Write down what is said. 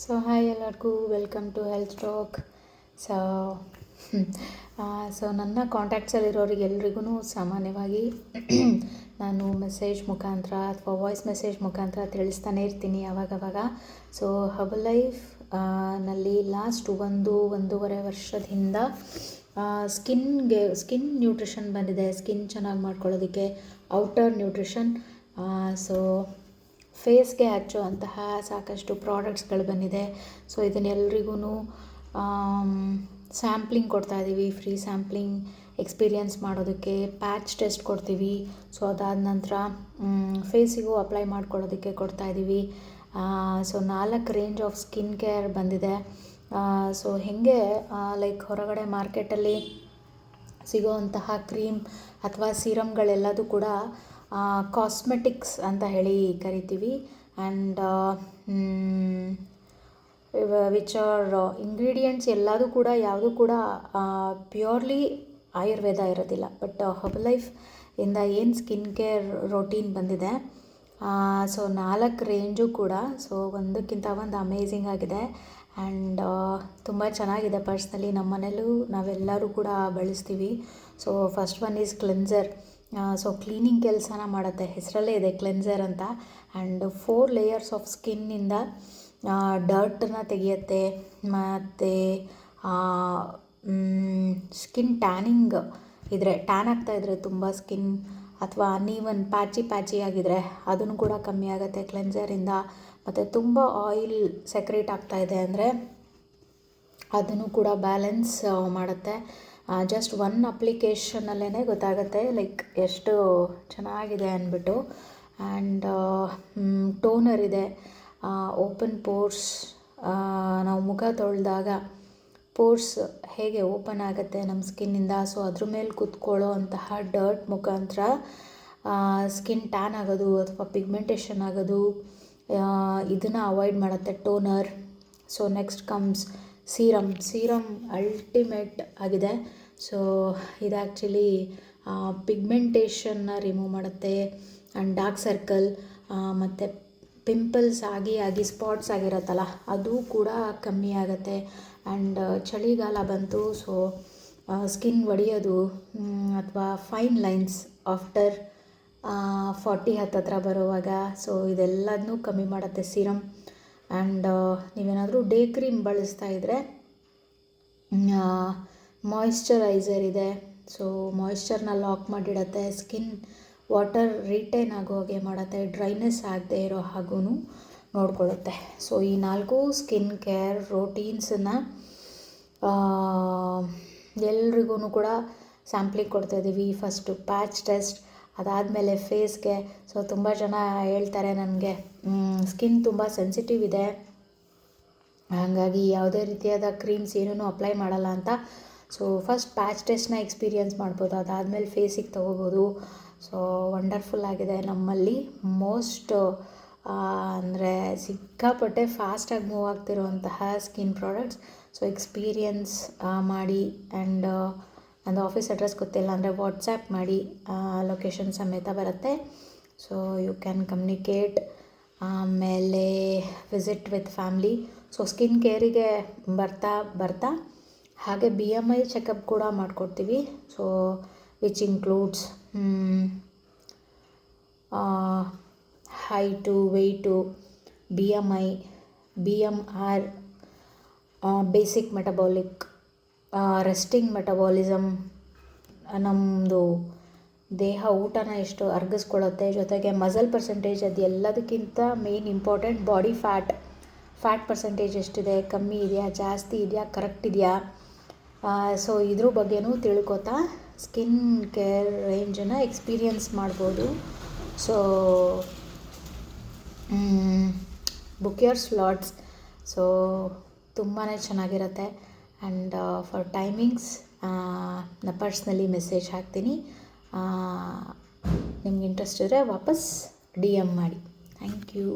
So hi ಎಲ್ಲರಿಗೂ, welcome to health talk. So ನನ್ನ ಕಾಂಟ್ಯಾಕ್ಟ್ಸಲ್ಲಿರೋರಿಗೆಲ್ರಿಗೂ ಸಾಮಾನ್ಯವಾಗಿ ನಾನು ಮೆಸೇಜ್ ಮುಖಾಂತರ ಅಥವಾ ವಾಯ್ಸ್ ಮೆಸೇಜ್ ಮುಖಾಂತರ ತಿಳಿಸ್ತಾನೆ ಇರ್ತೀನಿ ಆವಾಗವಾಗ. ಸೊ ಹರ್ಬಲೈಫ್ ನಲ್ಲಿ ಲಾಸ್ಟ್ ಒಂದೂವರೆ ವರ್ಷದಿಂದ ಸ್ಕಿನ್ ನ್ಯೂಟ್ರಿಷನ್ ಬಂದಿದೆ. ಸ್ಕಿನ್ ಚೆನ್ನಾಗಿ ಮಾಡ್ಕೊಳ್ಳೋದಕ್ಕೆ ಔಟರ್ ನ್ಯೂಟ್ರಿಷನ್. ಸೊ ಫೇಸ್ಗೆ ಹಚ್ಚುವಂತಹ ಸಾಕಷ್ಟು ಪ್ರಾಡಕ್ಟ್ಸ್ಗಳು ಬಂದಿದೆ. ಸೊ ಇದನ್ನೆಲ್ರಿಗೂ ಸ್ಯಾಂಪ್ಲಿಂಗ್ ಕೊಡ್ತಾಯಿದ್ದೀವಿ, ಫ್ರೀ ಸ್ಯಾಂಪ್ಲಿಂಗ್ ಎಕ್ಸ್ಪೀರಿಯನ್ಸ್ ಮಾಡೋದಕ್ಕೆ. ಪ್ಯಾಚ್ ಟೆಸ್ಟ್ ಕೊಡ್ತೀವಿ. ಸೊ ಅದಾದ ನಂತರ ಫೇಸಿಗೂ ಅಪ್ಲೈ ಮಾಡ್ಕೊಳ್ಳೋದಕ್ಕೆ ಕೊಡ್ತಾಯಿದ್ದೀವಿ. So 4 range of skin care ಬಂದಿದೆ. ಸೊ ಹೇಗೆ ಲೈಕ್ ಹೊರಗಡೆ ಮಾರ್ಕೆಟಲ್ಲಿ ಸಿಗೋವಂತಹ ಕ್ರೀಮ್ ಅಥವಾ ಸೀರಮ್ಗಳೆಲ್ಲದೂ ಕೂಡ ಕಾಸ್ಮೆಟಿಕ್ಸ್ ಅಂತ ಹೇಳಿ ಕರಿತೀವಿ. ಆ್ಯಂಡ್ ವಿಚ್ ಆರ್ ಇಂಗ್ರೀಡಿಯೆಂಟ್ಸ್ ಎಲ್ಲದೂ ಕೂಡ ಯಾವುದೂ ಕೂಡ ಪ್ಯೂರ್ಲಿ ಆಯುರ್ವೇದ ಇರೋದಿಲ್ಲ. ಬಟ್ ಹರ್ಬಲೈಫ್ ಇಂದ ಏನು ಸ್ಕಿನ್ ಕೇರ್ ರೊಟೀನ್ ಬಂದಿದೆ, ಸೊ 4 ರೇಂಜು ಕೂಡ ಸೊ ಒಂದಕ್ಕಿಂತ ಒಂದು ಅಮೇಝಿಂಗ್ ಆಗಿದೆ. ಆ್ಯಂಡ್ ತುಂಬ ಚೆನ್ನಾಗಿದೆ. ಪರ್ಸ್ನಲಿ ನಮ್ಮ ಮನೇಲೂ ನಾವೆಲ್ಲರೂ ಕೂಡ ಬಳಸ್ತೀವಿ. So first one is cleanser. So cleaning ಕೆಲಸನ ಮಾಡುತ್ತೆ, ಹೆಸರಲ್ಲೇ ಇದೆ ಕ್ಲೆನ್ಸರ್ ಅಂತ. ಆ್ಯಂಡ್ 4 ಲೇಯರ್ಸ್ ಆಫ್ ಸ್ಕಿನ್ನಿಂದ ಡರ್ಟನ್ನ ತೆಗೆಯುತ್ತೆ. ಮತ್ತು ಸ್ಕಿನ್ ಟ್ಯಾನಿಂಗ್ ಇದ್ದರೆ, ಟ್ಯಾನ್ ಆಗ್ತಾಯಿದ್ರೆ ತುಂಬ ಸ್ಕಿನ್ ಅಥವಾ ಅನ್ಈವನ್ ಪ್ಯಾಚಿ ಆಗಿದ್ರೆ ಅದನ್ನು ಕೂಡ ಕಮ್ಮಿ ಆಗುತ್ತೆ ಕ್ಲೆನ್ಸರಿಂದ. ಮತ್ತು ತುಂಬ ಆಯಿಲ್ ಸೆಕ್ರೇಟ್ ಆಗ್ತಾಯಿದೆ ಅಂದರೆ ಅದನ್ನು ಕೂಡ ಬ್ಯಾಲೆನ್ಸ್ ಮಾಡುತ್ತೆ. ಜಸ್ಟ್ ಒನ್ ಅಪ್ಲಿಕೇಶನಲ್ಲೇ ಗೊತ್ತಾಗುತ್ತೆ ಲೈಕ್ ಎಷ್ಟು ಚೆನ್ನಾಗಿದೆ ಅಂದ್ಬಿಟ್ಟು. ಆ್ಯಂಡ್ ಟೋನರ್ ಇದೆ. ಓಪನ್ ಪೋರ್ಸ್, ನಾವು ಮುಖ ತೊಳೆದಾಗ ಪೋರ್ಸ್ ಹೇಗೆ ಓಪನ್ ಆಗುತ್ತೆ ನಮ್ಮ ಸ್ಕಿನ್ನಿಂದ, ಸೊ ಅದ್ರ ಮೇಲೆ ಕೂತ್ಕೊಳ್ಳೋ ಅಂತಹ ಡರ್ಟ್ ಮುಖಾಂತರ ಸ್ಕಿನ್ ಟ್ಯಾನ್ ಆಗೋದು ಅಥವಾ ಪಿಗ್ಮೆಂಟೇಷನ್ ಆಗೋದು ಇದನ್ನು ಅವಾಯ್ಡ್ ಮಾಡುತ್ತೆ toner. So next comes serum ultimate ಆಗಿದೆ. ಸೊ ಇದು ಆ್ಯಕ್ಚುಲಿ ಪಿಗ್ಮೆಂಟೇಷನ್ನ ರಿಮೂವ್ ಮಾಡುತ್ತೆ. ಆ್ಯಂಡ್ ಡಾರ್ಕ್ ಸರ್ಕಲ್ ಮತ್ತು ಪಿಂಪಲ್ಸ್ ಆಗಿ ಸ್ಪಾಟ್ಸ್ ಆಗಿರುತ್ತಲ್ಲ ಅದು ಕೂಡ ಕಮ್ಮಿ ಆಗುತ್ತೆ. ಆ್ಯಂಡ್ ಚಳಿಗಾಲ ಬಂತು, ಸೊ ಸ್ಕಿನ್ ಒಡೆಯೋದು ಅಥವಾ ಫೈನ್ ಲೈನ್ಸ್ ಆಫ್ಟರ್ 40 ಹತ್ತತ್ರ ಬರುವಾಗ, ಸೊ ಇದೆಲ್ಲದನ್ನೂ ಕಮ್ಮಿ ಮಾಡುತ್ತೆ ಸೀರಮ್. ಆ್ಯಂಡ್ ನೀವೇನಾದರೂ ಡೇ ಕ್ರೀಮ್ ಬಳಸ್ತಾ ಇದ್ದರೆ ಮಾಯಿಶ್ಚರೈಸರ್ ಇದೆ. ಸೊ ಮಾಯಿಶ್ಚರ್ನ ಲಾಕ್ ಮಾಡಿಡುತ್ತೆ, ಸ್ಕಿನ್ ವಾಟರ್ ರಿಟೈನ್ ಆಗೋ ಹಾಗೆ ಮಾಡುತ್ತೆ, ಡ್ರೈನೆಸ್ ಆಗದೆ ಇರೋ ಹಾಗೂ ನೋಡ್ಕೊಳ್ಳುತ್ತೆ. ಸೊ ಈ 4 ಸ್ಕಿನ್ ಕೇರ್ ರೋಟೀನ್ಸನ್ನು ಎಲ್ರಿಗೂ ಕೂಡ ಸ್ಯಾಂಪ್ಲಿಂಗ್ ಕೊಡ್ತಾಯಿದ್ದೀವಿ. ಫಸ್ಟು ಪ್ಯಾಚ್ ಟೆಸ್ಟ್, ಅದಾದಮೇಲೆ ಫೇಸ್ಗೆ. ಸೊ ತುಂಬ ಜನ ಹೇಳ್ತಾರೆ ನನಗೆ ಸ್ಕಿನ್ ತುಂಬ ಸೆನ್ಸಿಟಿವ್ ಇದೆ, ಹಾಗಾಗಿ ಯಾವುದೇ ರೀತಿಯಾದ ಕ್ರೀಮ್ಸ್ ಏನೂ ಅಪ್ಲೈ ಮಾಡಲ್ಲ ಅಂತ. ಸೊ ಫಸ್ಟ್ ಪ್ಯಾಚ್ ಟೆಸ್ಟ್ನ ಎಕ್ಸ್ಪೀರಿಯನ್ಸ್ ಮಾಡ್ಬೋದು, ಅದಾದಮೇಲೆ ಫೇಸಿಗೆ ತೊಗೋಬೋದು. ಸೊ ವಂಡರ್ಫುಲ್ ಆಗಿದೆ. ನಮ್ಮಲ್ಲಿ ಮೋಸ್ಟ್ ಅಂದರೆ ಸಿಕ್ಕಾಪಟ್ಟೆ ಫಾಸ್ಟಾಗಿ ಮೂವ್ ಆಗ್ತಿರುವಂತಹ ಸ್ಕಿನ್ ಪ್ರಾಡಕ್ಟ್ಸ್. ಸೊ ಎಕ್ಸ್ಪೀರಿಯನ್ಸ್ ಮಾಡಿ. ಆ್ಯಂಡ್ ನಂದು ಆಫೀಸ್ ಅಡ್ರೆಸ್ ಗೊತ್ತಿಲ್ಲ ಅಂದರೆ ವಾಟ್ಸ್ಯಾಪ್ ಮಾಡಿ, ಲೊಕೇಶನ್ ಸಮೇತ ಬರುತ್ತೆ. So you can communicate. ಆಮೇಲೆ visit with family. So skin ಕೇರಿಗೆ ಬರ್ತಾ ಹಾಗೆ BMI ಚೆಕಪ್ ಕೂಡ ಮಾಡಿಕೊಡ್ತೀವಿ. So which includes height, weight, BMI, BMR, basic metabolic, resting metabolism, ನಮ್ಮದು ದೇಹ ಊಟನ ಎಷ್ಟು ಅರ್ಗಿಸ್ಕೊಳ್ಳುತ್ತೆ, ಜೊತೆಗೆ ಮಸಲ್ ಪರ್ಸೆಂಟೇಜ್, ಅದು ಎಲ್ಲದಕ್ಕಿಂತ main important body fat percentage ಎಷ್ಟಿದೆ, ಕಮ್ಮಿ ಇದೆಯಾ, ಜಾಸ್ತಿ ಇದೆಯಾ, ಕರೆಕ್ಟ್ ಇದೆಯಾ. ಸೊ ಇದ್ರ ಬಗ್ಗೆನೂ ತಿಳ್ಕೊತಾ ಸ್ಕಿನ್ ಕೇರ್ ರೇಂಜನ್ನು ಎಕ್ಸ್ಪೀರಿಯನ್ಸ್ ಮಾಡ್ಬೋದು. So book your slots. So ತುಂಬಾ ಚೆನ್ನಾಗಿರುತ್ತೆ. ಆ್ಯಂಡ್ ಫಾರ್ ಟೈಮಿಂಗ್ಸ್ ನಾ ಪರ್ಸ್ನಲಿ ಮೆಸೇಜ್ ಹಾಕ್ತೀನಿ. ನಿಮ್ಗೆ ಇಂಟ್ರೆಸ್ಟ್ ಇದ್ದರೆ ವಾಪಸ್ DM ಮಾಡಿ. Thank you.